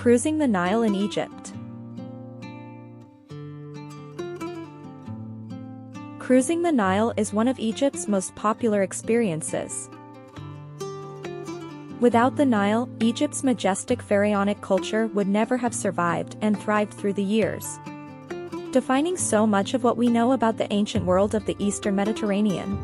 Cruising the Nile in Egypt. Cruising the Nile is one of Egypt's most popular experiences. Without the Nile, Egypt's majestic Pharaonic culture would never have survived and thrived through the years, defining so much of what we know about the ancient world of the Eastern Mediterranean.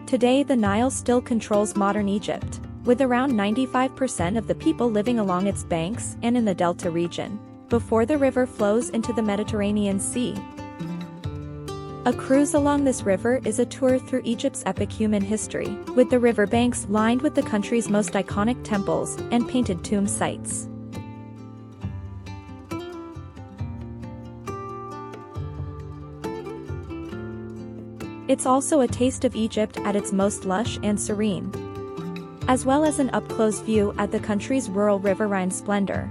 Today, the Nile still controls modern Egypt, with around 95% of the people living along its banks and in the Delta region, before the river flows into the Mediterranean Sea. A cruise along this river is a tour through Egypt's epic human history, with the riverbanks lined with the country's most iconic temples and painted tomb sites. It's also a taste of Egypt at its most lush and serene, as well as an up-close view at the country's rural riverine splendor.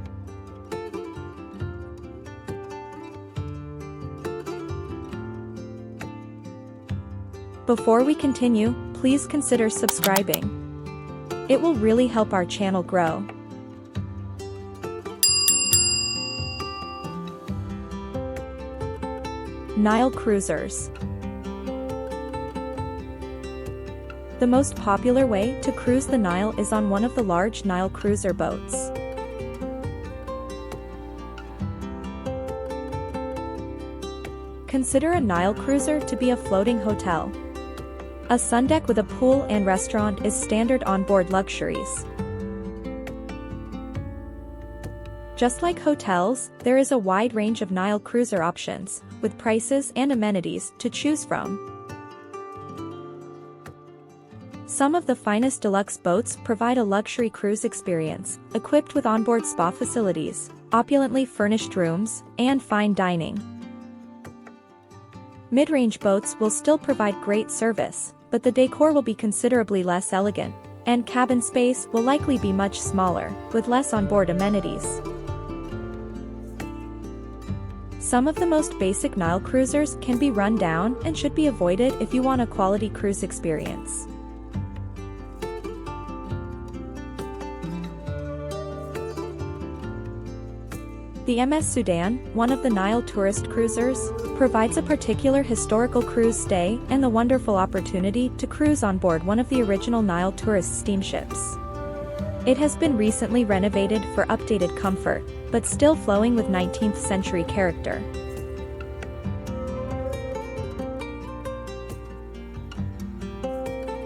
Before we continue, please consider subscribing. It will really help our channel grow. Nile Cruisers. The most popular way to cruise the Nile is on one of the large Nile Cruiser boats. Consider a Nile Cruiser to be a floating hotel. A sundeck with a pool and restaurant is standard on-board luxuries. Just like hotels, there is a wide range of Nile Cruiser options, with prices and amenities to choose from. Some of the finest deluxe boats provide a luxury cruise experience, equipped with onboard spa facilities, opulently furnished rooms, and fine dining. Mid-range boats will still provide great service, but the decor will be considerably less elegant, and cabin space will likely be much smaller, with less onboard amenities. Some of the most basic Nile cruisers can be run down and should be avoided if you want a quality cruise experience. The MS Sudan, one of the Nile tourist cruisers, provides a particular historical cruise stay and the wonderful opportunity to cruise on board one of the original Nile tourist steamships. It has been recently renovated for updated comfort, but still flowing with 19th century character.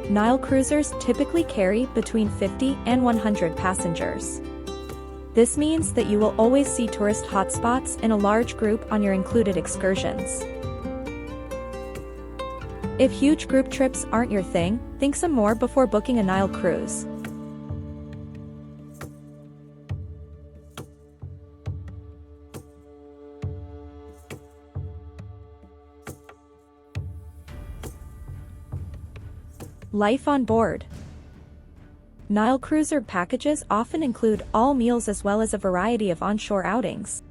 Nile cruisers typically carry between 50 and 100 passengers. This means that you will always see tourist hotspots in a large group on your included excursions. If huge group trips aren't your thing, think some more before booking a Nile cruise. Life on board. Nile cruiser packages often include all meals as well as a variety of onshore outings.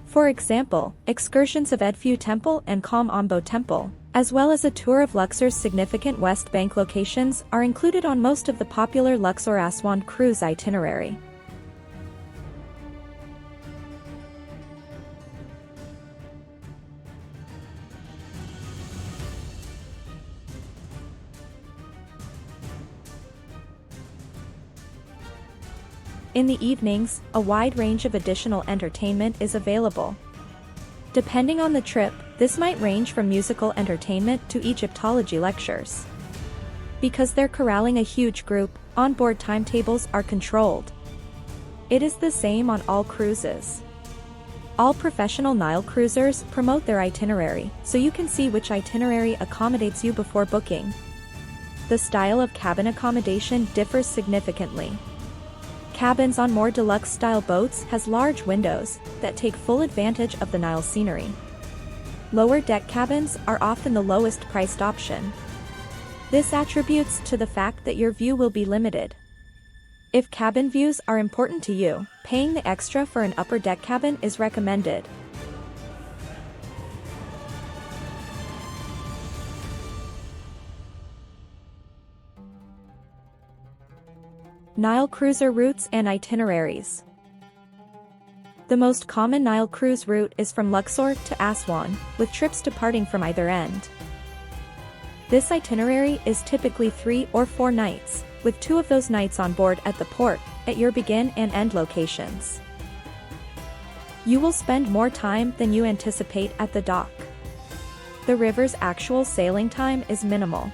For example, excursions of Edfu Temple and Kom Ombo Temple, as well as a tour of Luxor's significant West Bank locations, are included on most of the popular Luxor Aswan cruise itinerary. In the evenings, a wide range of additional entertainment is available. Depending on the trip, this might range from musical entertainment to Egyptology lectures. Because they're corralling a huge group, onboard timetables are controlled. It is the same on all cruises. All professional Nile cruisers promote their itinerary, so you can see which itinerary accommodates you before booking. The style of cabin accommodation differs significantly. Cabins on more deluxe-style boats has large windows that take full advantage of the Nile scenery. Lower deck cabins are often the lowest-priced option. This attributes to the fact that your view will be limited. If cabin views are important to you, paying the extra for an upper deck cabin is recommended. Nile cruiser routes and itineraries. The most common Nile cruise route is from Luxor to Aswan, with trips departing from either end. This itinerary is typically 3 or 4 nights, with 2 of those nights on board at the port, at your begin and end locations. You will spend more time than you anticipate at the dock. The river's actual sailing time is minimal.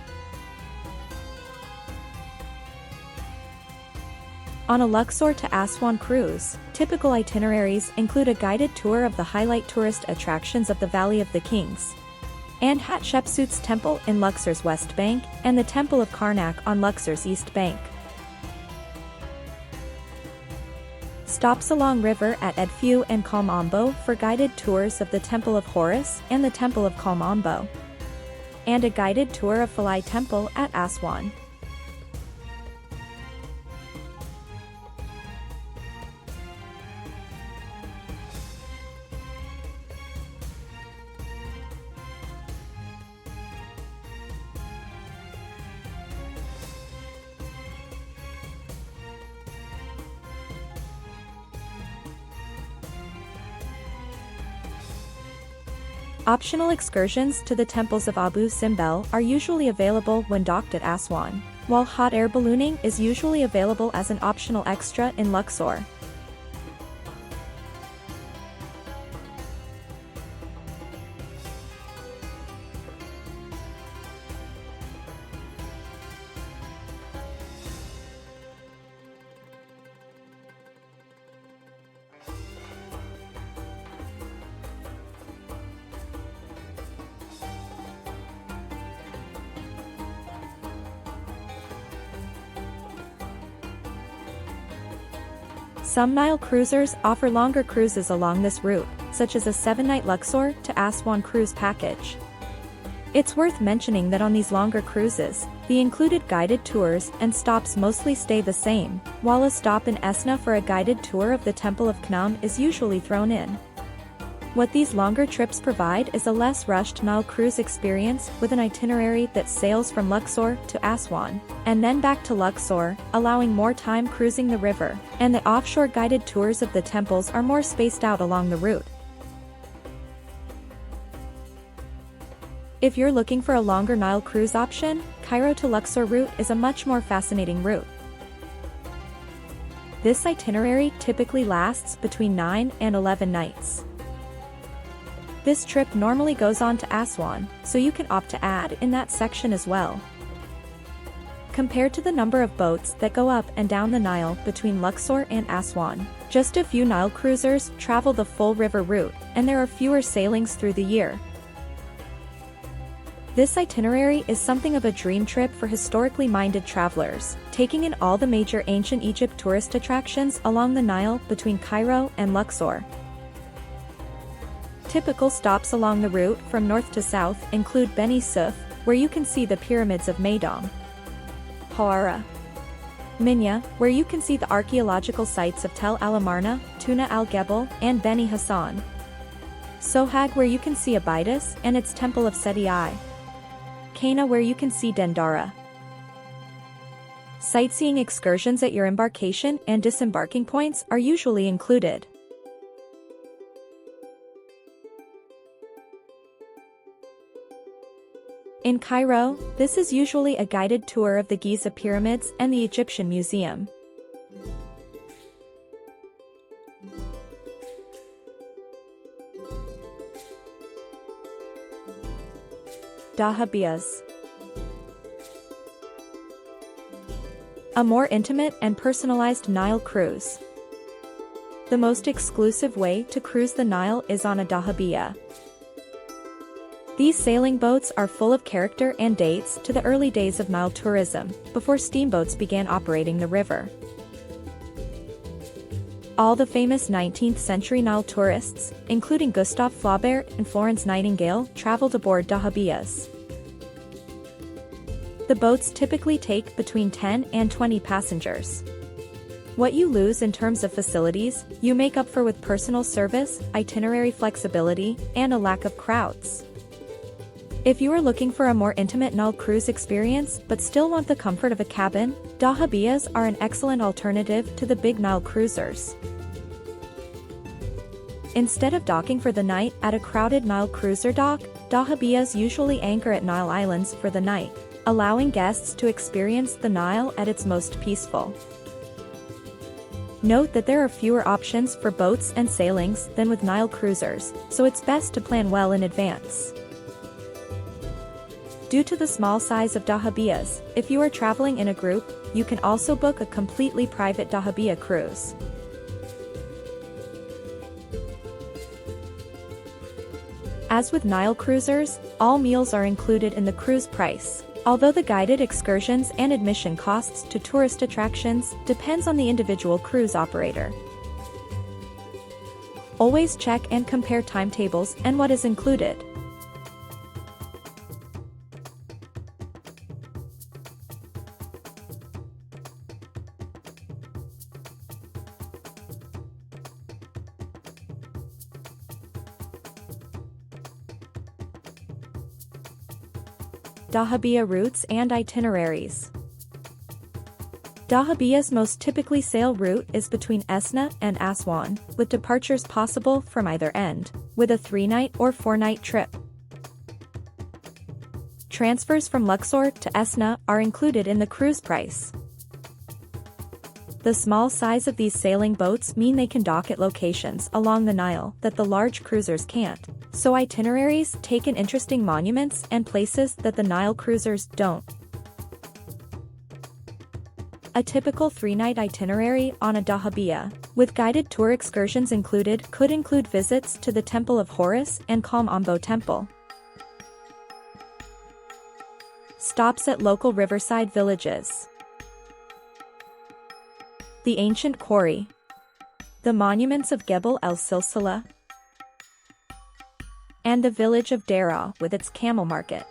On a Luxor to Aswan cruise, typical itineraries include a guided tour of the highlight tourist attractions of the Valley of the Kings, and Hatshepsut's Temple in Luxor's west bank, and the Temple of Karnak on Luxor's east bank. Stops along river at Edfu and Kalmambo for guided tours of the Temple of Horus and the Temple of Kalmambo, and a guided tour of Philae Temple at Aswan. Optional excursions to the temples of Abu Simbel are usually available when docked at Aswan, while hot air ballooning is usually available as an optional extra in Luxor. Some Nile cruisers offer longer cruises along this route, such as a 7-night Luxor to Aswan cruise package. It's worth mentioning that on these longer cruises, the included guided tours and stops mostly stay the same, while a stop in Esna for a guided tour of the Temple of Khnum is usually thrown in. What these longer trips provide is a less rushed Nile cruise experience with an itinerary that sails from Luxor to Aswan, and then back to Luxor, allowing more time cruising the river, and the offshore guided tours of the temples are more spaced out along the route. If you're looking for a longer Nile cruise option, Cairo to Luxor route is a much more fascinating route. This itinerary typically lasts between 9 and 11 nights. This trip normally goes on to Aswan, so you can opt to add in that section as well. Compared to the number of boats that go up and down the Nile between Luxor and Aswan, just a few Nile cruisers travel the full river route, and there are fewer sailings through the year. This itinerary is something of a dream trip for historically minded travelers, taking in all the major ancient Egypt tourist attractions along the Nile between Cairo and Luxor. Typical stops along the route from north to south include Beni Suef, where you can see the pyramids of Meidam, Hawara, Minya, where you can see the archaeological sites of Tel al-Amarna, Tuna al-Gebel, and Beni Hassan, Sohag, where you can see Abydos and its Temple of Seti I, Cana, where you can see Dendara. Sightseeing excursions at your embarkation and disembarking points are usually included. In Cairo, this is usually a guided tour of the Giza pyramids and the Egyptian Museum. Dahabiyas. A more intimate and personalized Nile cruise. The most exclusive way to cruise the Nile is on a dahabiya. These sailing boats are full of character and dates to the early days of Nile tourism, before steamboats began operating the river. All the famous 19th century Nile tourists, including Gustave Flaubert and Florence Nightingale, traveled aboard dahabiyas. The boats typically take between 10 and 20 passengers. What you lose in terms of facilities, you make up for with personal service, itinerary flexibility, and a lack of crowds. If you are looking for a more intimate Nile cruise experience but still want the comfort of a cabin, dahabiyas are an excellent alternative to the big Nile cruisers. Instead of docking for the night at a crowded Nile cruiser dock, dahabiyas usually anchor at Nile Islands for the night, allowing guests to experience the Nile at its most peaceful. Note that there are fewer options for boats and sailings than with Nile cruisers, so it's best to plan well in advance. Due to the small size of dahabiyas, if you are traveling in a group, you can also book a completely private dahabiya cruise. As with Nile cruisers, all meals are included in the cruise price, although the guided excursions and admission costs to tourist attractions depends on the individual cruise operator. Always check and compare timetables and what is included. Dahabiya routes and itineraries. Dahabiya's most typically sail route is between Esna and Aswan, with departures possible from either end, with a 3-night or 4-night trip. Transfers from Luxor to Esna are included in the cruise price. The small size of these sailing boats mean they can dock at locations along the Nile that the large cruisers can't, so itineraries take in interesting monuments and places that the Nile cruisers don't. A typical 3-night itinerary on a dahabiya, with guided tour excursions included, could include visits to the Temple of Horus and Ombo Temple, stops at local riverside villages, the ancient quarry, the monuments of Gebel el-Silsila, and the village of Dara with its camel market.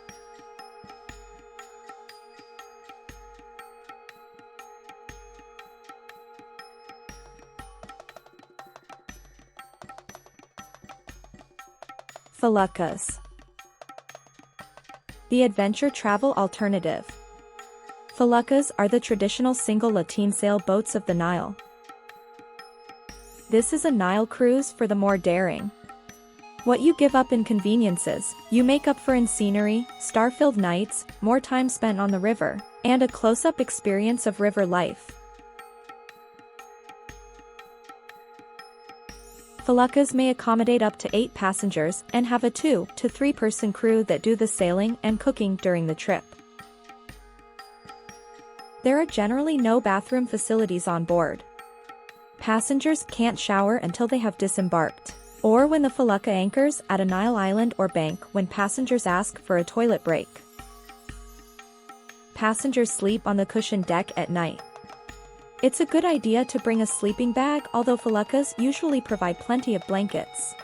FELUCCAS. The adventure travel alternative. FELUCCAs are the traditional single lateen sail boats of the Nile. This is a Nile cruise for the more daring. What you give up in conveniences, you make up for in scenery, star-filled nights, more time spent on the river, and a close-up experience of river life. FELUCCAs may accommodate up to 8 passengers and have a 2 to 3 person crew that do the sailing and cooking during the trip. There are generally no bathroom facilities on board. Passengers can't shower until they have disembarked, or when the FELUCCA anchors at a Nile island or bank when passengers ask for a toilet break. Passengers sleep on the cushioned deck at night. It's a good idea to bring a sleeping bag, although FELUCCAs usually provide plenty of blankets.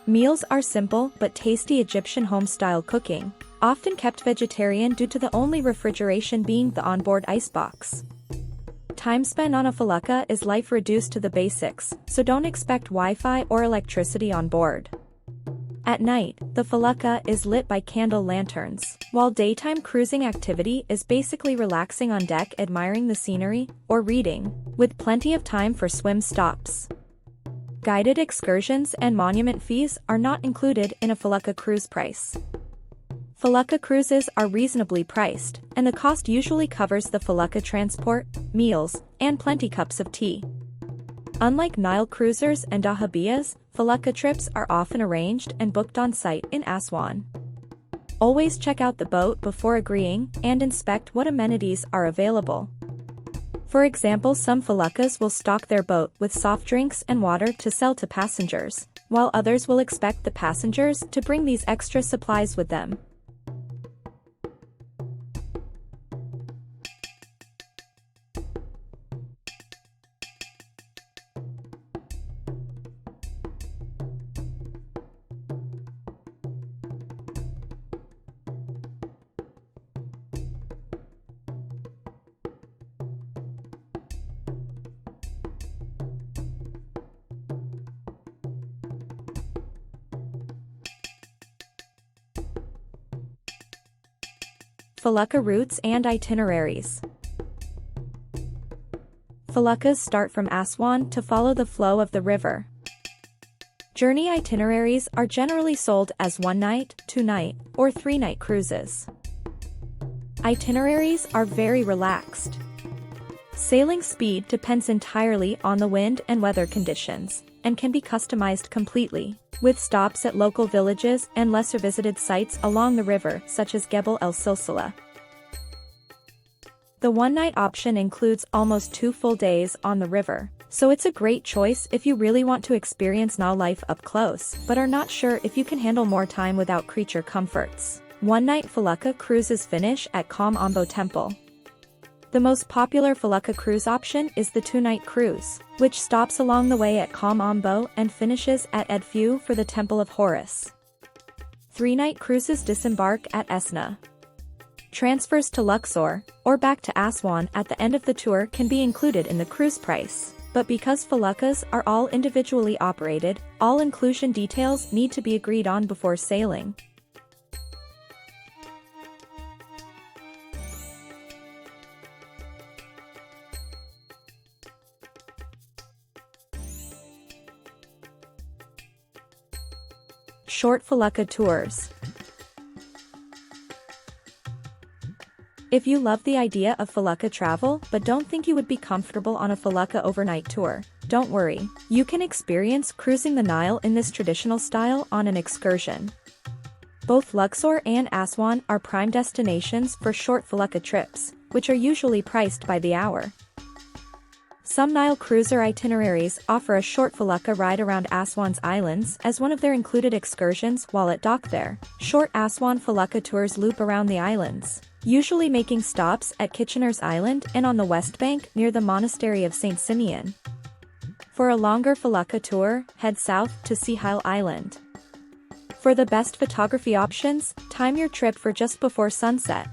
Meals are simple but tasty Egyptian home-style cooking, often kept vegetarian due to the only refrigeration being the onboard icebox. Time spent on a FELUCCA is life reduced to the basics, so don't expect Wi-Fi or electricity on board. At night, the FELUCCA is lit by candle lanterns, while daytime cruising activity is basically relaxing on deck admiring the scenery or reading, with plenty of time for swim stops. Guided excursions and monument fees are not included in a FELUCCA cruise price. FELUCCA cruises are reasonably priced, and the cost usually covers the FELUCCA transport, meals, and plenty cups of tea. Unlike Nile cruisers and dahabiyas, FELUCCA trips are often arranged and booked on site in Aswan. Always check out the boat before agreeing and inspect what amenities are available. For example, some FELUCCAs will stock their boat with soft drinks and water to sell to passengers, while others will expect the passengers to bring these extra supplies with them. FELUCCA routes and itineraries. FELUCCAs start from Aswan to follow the flow of the river. Journey itineraries are generally sold as one-night, two-night, or three-night cruises. Itineraries are very relaxed. Sailing speed depends entirely on the wind and weather conditions, and can be customized completely, with stops at local villages and lesser visited sites along the river such as Gebel El Silsila. The one-night option includes almost 2 full days on the river, so it's a great choice if you really want to experience Nile life up close, but are not sure if you can handle more time without creature comforts. One-night FELUCCA cruises finish at Kom Ombo Temple. The most popular FELUCCA cruise option is the two-night cruise, which stops along the way at Kom Ombo and finishes at Edfu for the Temple of Horus. Three-night cruises disembark at Esna. Transfers to Luxor, or back to Aswan at the end of the tour can be included in the cruise price, but because FELUCCAs are all individually operated, all inclusion details need to be agreed on before sailing. Short FELUCCA tours. If you love the idea of FELUCCA travel but don't think you would be comfortable on a FELUCCA overnight tour, don't worry, you can experience cruising the Nile in this traditional style on an excursion. Both Luxor and Aswan are prime destinations for short FELUCCA trips, which are usually priced by the hour. Some Nile Cruiser itineraries offer a short FELUCCA ride around Aswan's islands as one of their included excursions while at dock there. Short Aswan FELUCCA tours loop around the islands, usually making stops at Kitchener's Island and on the west bank near the Monastery of St. Simeon. For a longer FELUCCA tour, head south to Sihile Island. For the best photography options, time your trip for just before sunset.